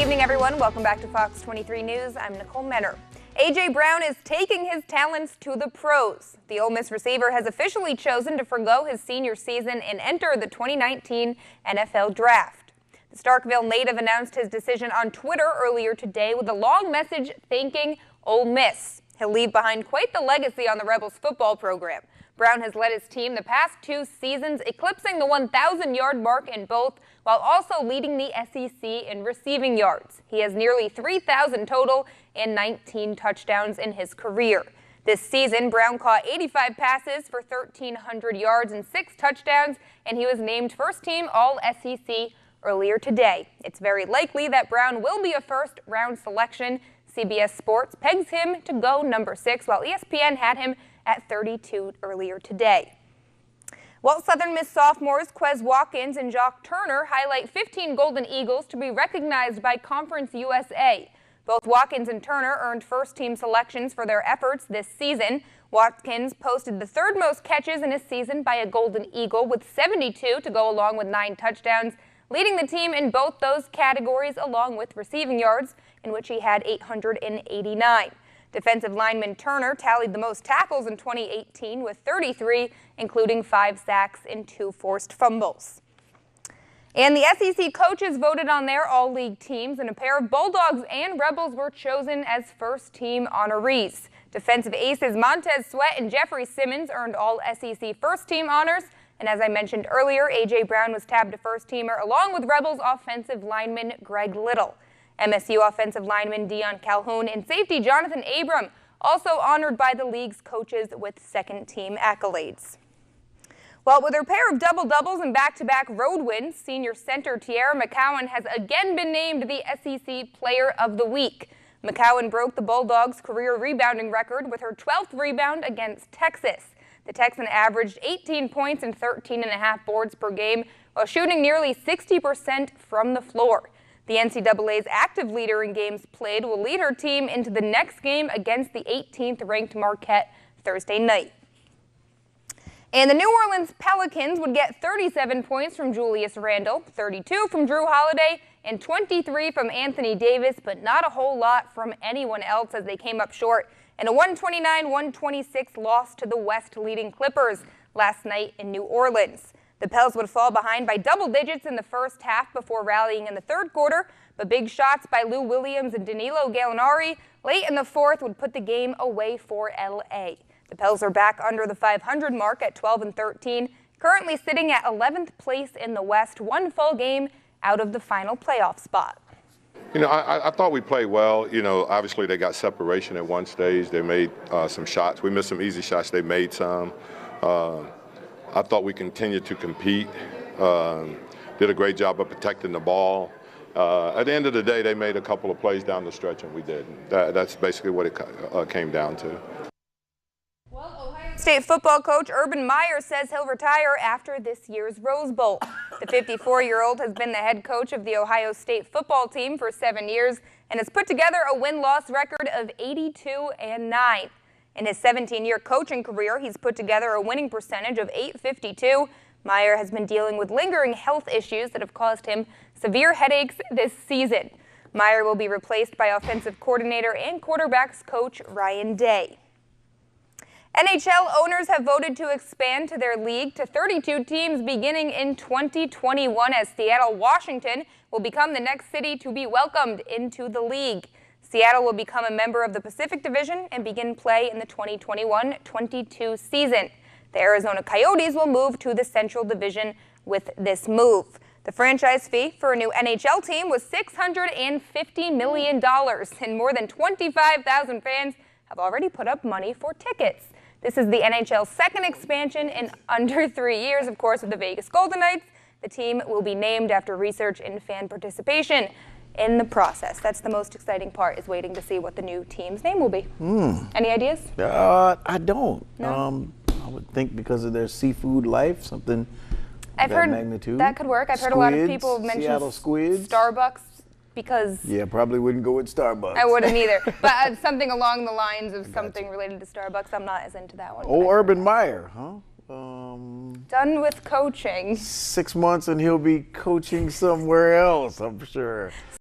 evening, everyone. Welcome back to Fox 23 News. I'm Nicole Menner. A.J. Brown is taking his talents to the pros. The Ole Miss receiver has officially chosen to forgo his senior season and enter the 2019 NFL Draft. The Starkville native announced his decision on Twitter earlier today with a long message thanking Ole Miss. He'll leave behind quite the legacy on the Rebels football program. Brown has led his team the past 2 seasons, eclipsing the 1,000-yard mark in both, while also leading the SEC in receiving yards. He has nearly 3,000 total and 19 touchdowns in his career. This season, Brown caught 85 passes for 1,300 yards and 6 touchdowns, and he was named first-team All-SEC earlier today. It's very likely that Brown will be a first-round selection. CBS Sports pegs him to go number 6, while ESPN had him at 32 earlier today. Well, Southern Miss sophomores Quez Watkins and Jock Turner highlight 15 Golden Eagles to be recognized by Conference USA. Both Watkins and Turner earned first-team selections for their efforts this season. Watkins posted the 3rd most catches in a season by a Golden Eagle with 72 to go along with 9 touchdowns, leading the team in both those categories along with receiving yards, in which he had 889. Defensive lineman Turner tallied the most tackles in 2018 with 33, including 5 sacks and 2 forced fumbles. And the SEC coaches voted on their all-league teams, and a pair of Bulldogs and Rebels were chosen as first-team honorees. Defensive aces Montez Sweat and Jeffrey Simmons earned all SEC first-team honors, and as I mentioned earlier, A.J. Brown was tabbed a first-teamer along with Rebels offensive lineman Greg Little. MSU offensive lineman Dion Calhoun and safety Jonathan Abram also honored by the league's coaches with second-team accolades. Well, with her pair of double-doubles and back-to-back road wins, senior center Tiara McCowan has again been named the SEC Player of the Week. McCowan broke the Bulldogs' career rebounding record with her 12th rebound against Texas. The Texan averaged 18 points and 13.5 boards per game while shooting nearly 60% from the floor. The NCAA's active leader in games played will lead her team into the next game against the 18th-ranked Marquette Thursday night. And the New Orleans Pelicans would get 37 points from Julius Randle, 32 from Drew Holiday, and 23 from Anthony Davis, but not a whole lot from anyone else as they came up short in a 129-126 loss to the West-leading Clippers last night in New Orleans. The Pels would fall behind by double digits in the first half before rallying in the third quarter, but big shots by Lou Williams and Danilo Gallinari late in the fourth would put the game away for L.A. The Pels are back under the 500 mark at 12-13, currently sitting at 11th place in the West, 1 full game out of the final playoff spot. You know, I thought we played well. You know, obviously they got separation at one stage. They made some shots. We missed some easy shots. They made some. I thought we continued to compete, did a great job of protecting the ball. At the end of the day, they made a couple of plays down the stretch, and we didn't. That's basically what it came down to. Well, Ohio State football coach Urban Meyer says he'll retire after this year's Rose Bowl. The 54-year-old has been the head coach of the Ohio State football team for 7 years and has put together a win-loss record of 82-9. In his 17-year coaching career, he's put together a winning percentage of .852. Meyer has been dealing with lingering health issues that have caused him severe headaches this season. Meyer will be replaced by offensive coordinator and quarterbacks coach Ryan Day. NHL owners have voted to expand to their league to 32 teams beginning in 2021 as Seattle, Washington will become the next city to be welcomed into the league. Seattle will become a member of the Pacific Division and begin play in the 2021-22 season. The Arizona Coyotes will move to the Central Division with this move. The franchise fee for a new NHL team was $650 million, and more than 25,000 fans have already put up money for tickets. This is the NHL's second expansion in under 3 years, of course, with the Vegas Golden Knights. The team will be named after research and fan participation in the process. That's the most exciting part, is waiting to see what the new team's name will be. Any ideas? I don't. No? I would think because of their seafood life, something I've that heard magnitude. that could work. I've heard a lot of people mention Seattle squids. Starbucks because Yeah, probably wouldn't go with Starbucks. I wouldn't either. But something along the lines of something related to Starbucks. I'm not as into that one. Oh, Urban Meyer, huh? Done with coaching. 6 months and he'll be coaching somewhere else, I'm sure.